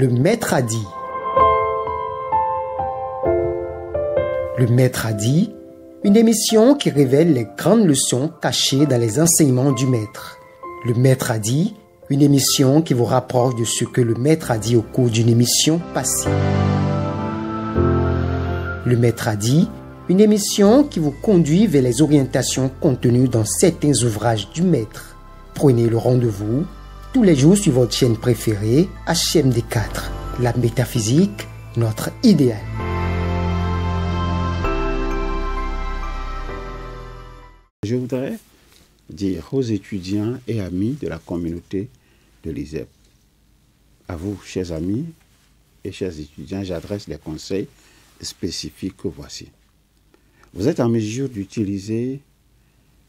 Le maître a dit. Le maître a dit, une émission qui révèle les grandes leçons cachées dans les enseignements du maître. Le maître a dit, une émission qui vous rapproche de ce que le maître a dit au cours d'une émission passée. Le maître a dit, une émission qui vous conduit vers les orientations contenues dans certains ouvrages du maître. Prenez le rendez-vous tous les jours sur votre chaîne préférée, HMD4. La métaphysique, notre idéal. Je voudrais dire aux étudiants et amis de la communauté de l'ISEP, à vous, chers amis et chers étudiants, j'adresse les conseils spécifiques que voici. Vous êtes en mesure d'utiliser,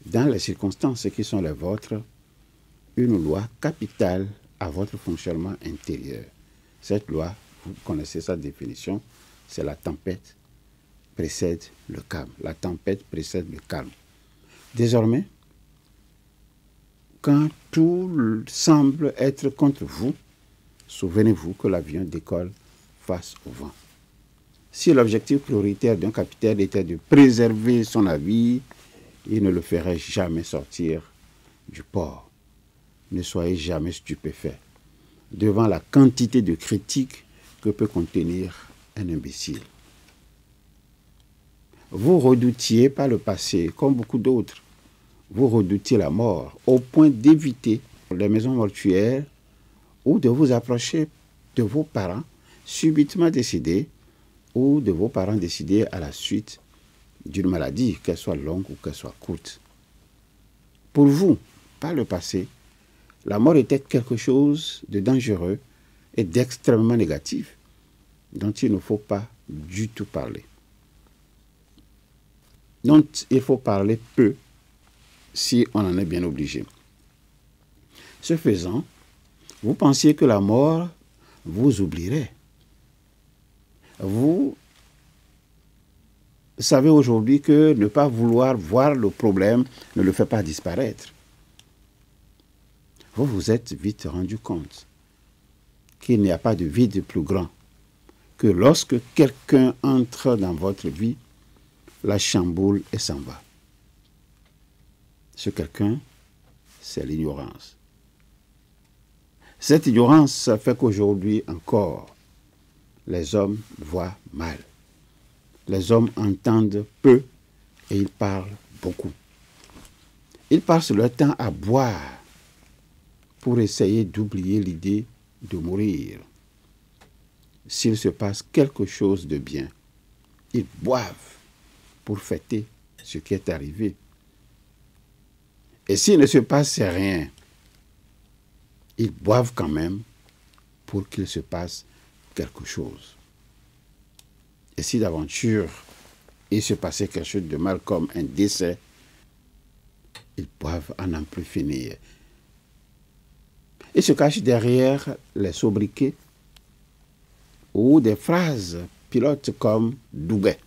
dans les circonstances qui sont les vôtres, une loi capitale à votre fonctionnement intérieur. Cette loi, vous connaissez sa définition, c'est la tempête précède le calme. La tempête précède le calme. Désormais, quand tout semble être contre vous, souvenez-vous que l'avion décolle face au vent. Si l'objectif prioritaire d'un capitaine était de préserver son navire, il ne le ferait jamais sortir du port. Ne soyez jamais stupéfaits devant la quantité de critiques que peut contenir un imbécile. Vous redoutiez par le passé, comme beaucoup d'autres, vous redoutiez la mort au point d'éviter les maisons mortuaires ou de vous approcher de vos parents subitement décédés ou de vos parents décédés à la suite d'une maladie, qu'elle soit longue ou qu'elle soit courte. Pour vous, par le passé, la mort était quelque chose de dangereux et d'extrêmement négatif dont il ne faut pas du tout parler. Dont il faut parler peu si on en est bien obligé. Ce faisant, vous pensiez que la mort vous oublierait. Vous savez aujourd'hui que ne pas vouloir voir le problème ne le fait pas disparaître. Vous vous êtes vite rendu compte qu'il n'y a pas de vide plus grand que lorsque quelqu'un entre dans votre vie, la chamboule et s'en va. Ce quelqu'un, c'est l'ignorance. Cette ignorance fait qu'aujourd'hui encore, les hommes voient mal. Les hommes entendent peu et ils parlent beaucoup. Ils passent leur temps à boire pour essayer d'oublier l'idée de mourir. S'il se passe quelque chose de bien, ils boivent pour fêter ce qui est arrivé. Et s'il ne se passe rien, ils boivent quand même pour qu'il se passe quelque chose. Et si d'aventure il se passait quelque chose de mal comme un décès, ils boivent à n'en plus finir. Ils se cachent derrière les sobriquets ou des phrases pilotes comme « douguet »,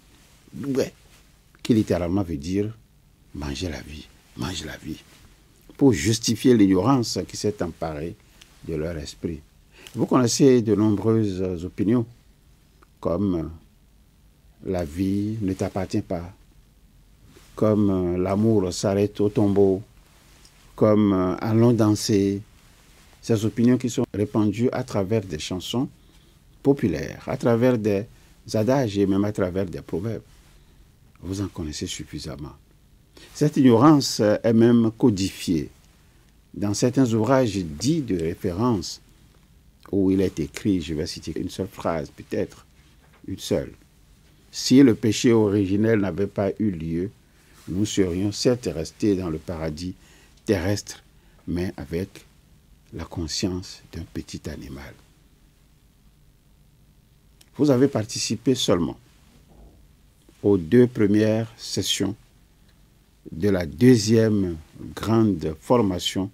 qui littéralement veut dire « manger la vie », mange la vie, pour justifier l'ignorance qui s'est emparée de leur esprit. Vous connaissez de nombreuses opinions, comme la vie ne t'appartient pas, comme l'amour s'arrête au tombeau, comme allons danser. Ces opinions qui sont répandues à travers des chansons populaires, à travers des adages et même à travers des proverbes. Vous en connaissez suffisamment. Cette ignorance est même codifiée dans certains ouvrages dits de référence où il est écrit, je vais citer une seule phrase, peut-être une seule. Si le péché originel n'avait pas eu lieu, nous serions certes restés dans le paradis terrestre, mais avec la conscience d'un petit animal. Vous avez participé seulement aux 2 premières sessions de la 2e grande formation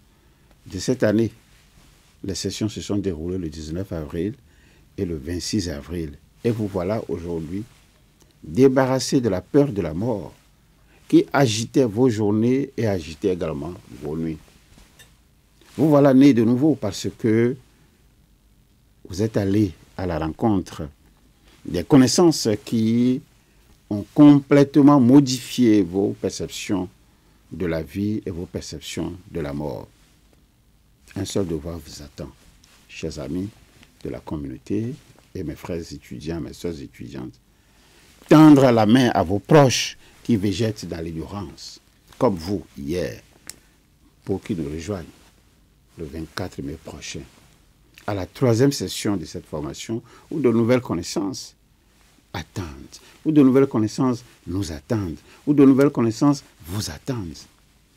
de cette année. Les sessions se sont déroulées le 19 avril et le 26 avril. Et vous voilà aujourd'hui débarrassés de la peur de la mort qui agitait vos journées et agitait également vos nuits. Vous voilà nés de nouveau parce que vous êtes allés à la rencontre des connaissances qui ont complètement modifié vos perceptions de la vie et vos perceptions de la mort. Un seul devoir vous attend, chers amis de la communauté et mes frères étudiants, mes sœurs étudiantes. Tendre la main à vos proches qui végètent dans l'ignorance, comme vous hier, pour qu'ils nous rejoignent le 24 mai prochain, à la 3e session de cette formation, où de nouvelles connaissances attendent, où de nouvelles connaissances nous attendent, où de nouvelles connaissances vous attendent.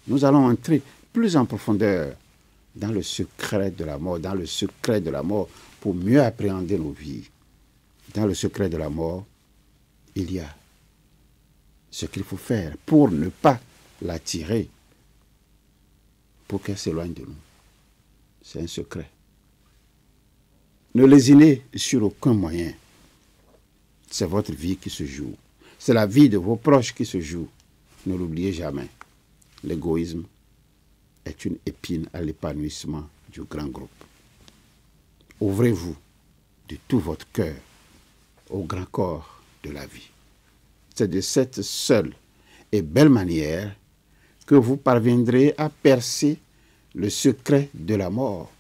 Nous allons entrer plus en profondeur dans le secret de la mort, pour mieux appréhender nos vies. Dans le secret de la mort, il y a ce qu'il faut faire pour ne pas l'attirer, pour qu'elle s'éloigne de nous. C'est un secret. Ne lésinez sur aucun moyen. C'est votre vie qui se joue. C'est la vie de vos proches qui se joue. Ne l'oubliez jamais. L'égoïsme est une épine à l'épanouissement du grand groupe. Ouvrez-vous de tout votre cœur au grand corps de la vie. C'est de cette seule et belle manière que vous parviendrez à percer le secret de la mort.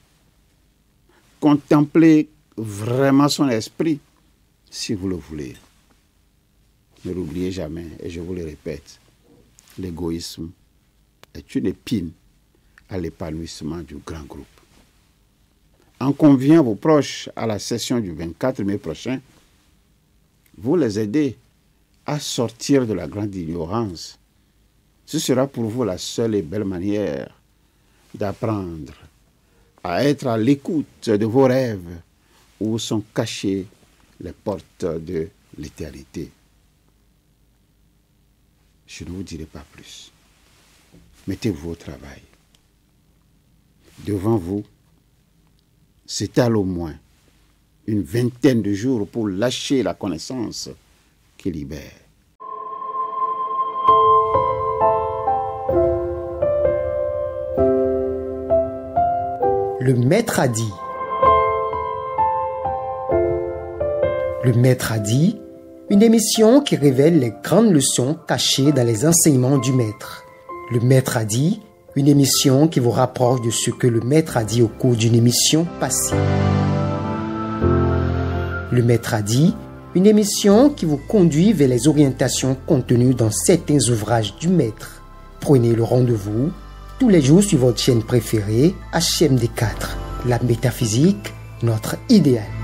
Contemplez vraiment son esprit, si vous le voulez. Ne l'oubliez jamais, et je vous le répète, l'égoïsme est une épine à l'épanouissement du grand groupe. En conviant vos proches à la session du 24 mai prochain, vous les aidez à sortir de la grande ignorance. Ce sera pour vous la seule et belle manière d'apprendre à être à l'écoute de vos rêves où sont cachées les portes de l'éternité. Je ne vous dirai pas plus. Mettez-vous au travail. Devant vous, s'étale au moins une 20aine de jours pour lâcher la connaissance qui libère. Le maître a dit. Le maître a dit, une émission qui révèle les grandes leçons cachées dans les enseignements du maître. Le maître a dit, une émission qui vous rapproche de ce que le maître a dit au cours d'une émission passée. Le maître a dit, une émission qui vous conduit vers les orientations contenues dans certains ouvrages du maître. Prenez le rendez-vous tous les jours sur votre chaîne préférée, HMD4. La métaphysique, notre idéal.